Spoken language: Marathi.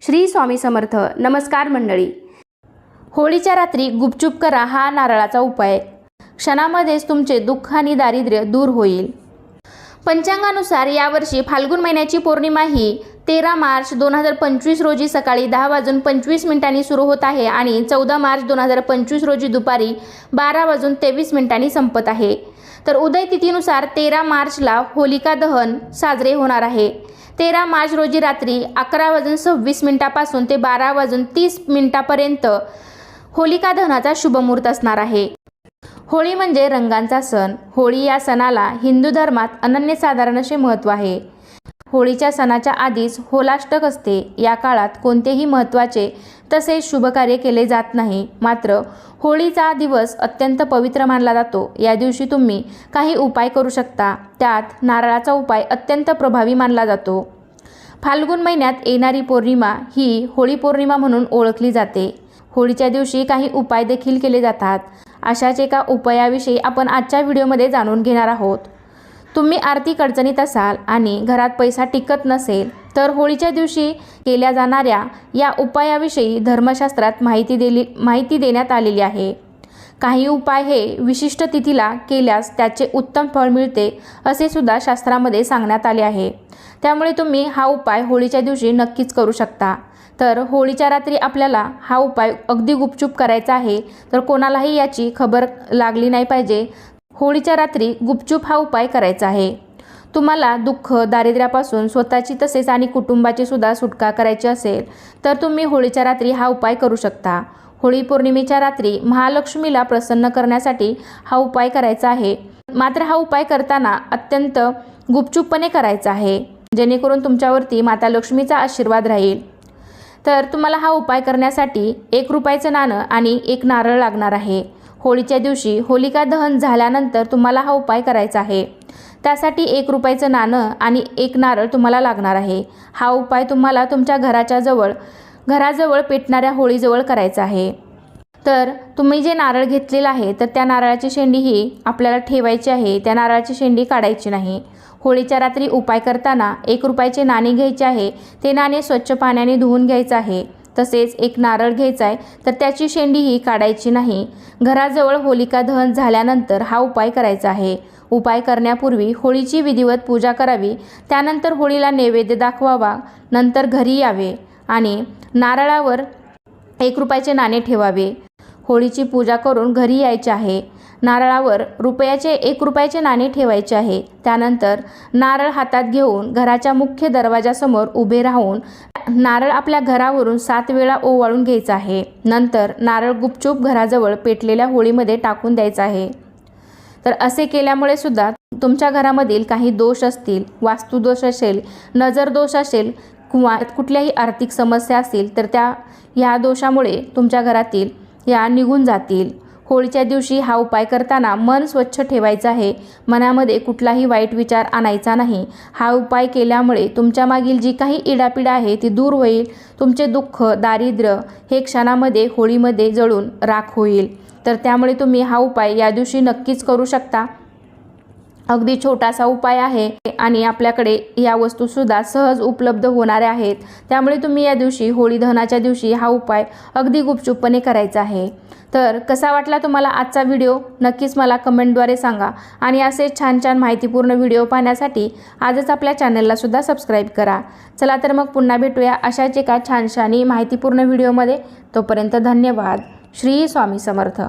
श्री स्वामी समर्थ. नमस्कार मंडळी. होळीच्या रात्री गुपचूप करा हा नारळाचा उपाय. क्षणामध्येच तुमचे दुःख आणि दारिद्र्य दूर होईल. पंचांगानुसार यावर्षी फाल्गुन महिन्याची पौर्णिमा ही 13 मार्च 2025 रोजी सकाळी 10:25 सुरू होत आहे आणि 14 मार्च 2025 रोजी दुपारी 12:23 संपत आहे. तर उदय तिथीनुसार 13 मार्चला होलिका दहन साजरे होणार आहे. 13 मार्च रोजी रात्री 11:26 पासून ते 12:30 पर्यंत होलिका दहनाचा शुभमुहूर्त असणार आहे. होळी म्हणजे रंगांचा सण. होळी या सणाला हिंदू धर्मात अनन्यसाधारण असे महत्त्व आहे. होळीच्या सणाच्या आधीच होलाष्टक असते. या काळात कोणतेही महत्त्वाचे तसेच शुभकार्य केले जात नाही. मात्र होळीचा दिवस अत्यंत पवित्र मानला जातो. या दिवशी तुम्ही काही उपाय करू शकता. त्यात नारळाचा उपाय अत्यंत प्रभावी मानला जातो. फाल्गुन महिन्यात येणारी पौर्णिमा ही होळी पौर्णिमा म्हणून ओळखली जाते. होळीच्या दिवशी काही उपाय देखील केले जातात. अशाच एका उपायाविषयी आपण आजच्या व्हिडिओमध्ये जाणून घेणार आहोत. तुम्ही आर्थिक अडचणीत असाल आणि घरात पैसा टिकत नसेल तर होळीच्या दिवशी केल्या जाणाऱ्या या उपायाविषयी धर्मशास्त्रात माहिती देण्यात आलेली आहे. काही उपाय हे विशिष्ट तिथीला केल्यास त्याचे उत्तम फळ मिळते असे सुद्धा शास्त्रामध्ये सांगण्यात आले आहे. त्यामुळे तुम्ही हा उपाय होळीच्या दिवशी नक्कीच करू शकता. तर होळीच्या रात्री आपल्याला हा उपाय अगदी गुपचूप करायचा आहे. तर कोणालाही याची खबर लागली नाही पाहिजे. होळीच्या रात्री गुपचूप हा उपाय करायचा आहे. तुम्हाला दुःख दारिद्र्यापासून स्वतःची तसेच आणि कुटुंबाची सुद्धा सुटका करायची असेल तर तुम्ही होळीच्या रात्री हा उपाय करू शकता. होळी पौर्णिमेच्या रात्री महालक्ष्मीला प्रसन्न करण्यासाठी हा उपाय करायचा आहे. मात्र हा उपाय करताना अत्यंत गुपचूपपणे करायचा आहे, जेणेकरून तुमच्यावरती माता लक्ष्मीचा आशीर्वाद राहील. तर तुम्हाला हा उपाय करण्यासाठी 1 रुपयाचं नाणं आणि 1 नारळ लागणार आहे. होळीच्या दिवशी होलिका दहन झाल्यानंतर तुम्हाला हा उपाय करायचा आहे. त्यासाठी 1 रुपयाचं नाणं आणि 1 नारळ तुम्हाला लागणार आहे. हा उपाय तुम्हाला तुमच्या घराजवळ पेटणाऱ्या होळीजवळ करायचा आहे. तर तुम्ही जे नारळ घेतलेलं आहे तर त्या नारळाची शेंडी ही आपल्याला ठेवायची आहे. त्या नारळाची शेंडी काढायची नाही. होळीच्या रात्री उपाय करताना 1 रुपयाचे नाणे घ्यायचे आहे. ते नाणे स्वच्छ पाण्याने धुवून घ्यायचं आहे. तसेच 1 नारळ घ्यायचा आहे तर त्याची शेंडीही काढायची नाही. घराजवळ होलिका दहन झाल्यानंतर हा उपाय करायचा आहे. उपाय करण्यापूर्वी होळीची विधिवत पूजा करावी. त्यानंतर होळीला नैवेद्य दाखवावा. नंतर घरी यावे आणि नारळावर 1 रुपयाचे नाणे ठेवावे. होळीची पूजा करून घरी यायचे आहे. नारळावर 1 रुपयाचे नाणे ठेवायचे आहे. त्यानंतर नारळ हातात घेऊन घराच्या मुख्य दरवाजासमोर उभे राहून नारळ आपल्या घरावरून 7 वेळा ओवाळून घ्यायचा आहे. नंतर नारळ गुपचूप घराजवळ पेटलेल्या होळीमध्ये टाकून द्यायचा आहे. तर असे केल्यामुळे सुद्धा तुमच्या घरामधील काही दोष असतील, वास्तुदोष असेल, नजर दोष असेल किंवा कुठल्याही आर्थिक समस्या असतील तर ह्या दोषामुळे तुमच्या घरातील या निघून जातील. होळीच्या दिवशी हा उपाय करताना मन स्वच्छ ठेवायचं आहे. मनामध्ये कुठलाही वाईट विचार आणायचा नाही. हा उपाय केल्यामुळे तुमच्या मागील जी काही इडापिडा आहे ती दूर होईल. तुमचे दुःख दारिद्र्य हे क्षणामध्ये होळीमध्ये जळून राख होईल. तर त्यामुळे तुम्ही हा उपाय या दिवशी नक्कीच करू शकता. अगदी छोटासा उपाय आहे आणि आपल्याकडे या वस्तूसुद्धा सहज उपलब्ध होणाऱ्या आहेत. त्यामुळे तुम्ही या दिवशी होळी दहनाच्या दिवशी हा उपाय अगदी गुपचूपपणे करायचा आहे. तर कसा वाटला तुम्हाला आजचा व्हिडिओ नक्कीच मला कमेंटद्वारे सांगा. आणि असे छान छान माहितीपूर्ण व्हिडिओ पाहण्यासाठी आजच आपल्या चॅनलला सुद्धा सबस्क्राईब करा. चला तर मग पुन्हा भेटूया अशाच एका छानशानी माहितीपूर्ण व्हिडिओमध्ये. तोपर्यंत धन्यवाद. श्री स्वामी समर्थ.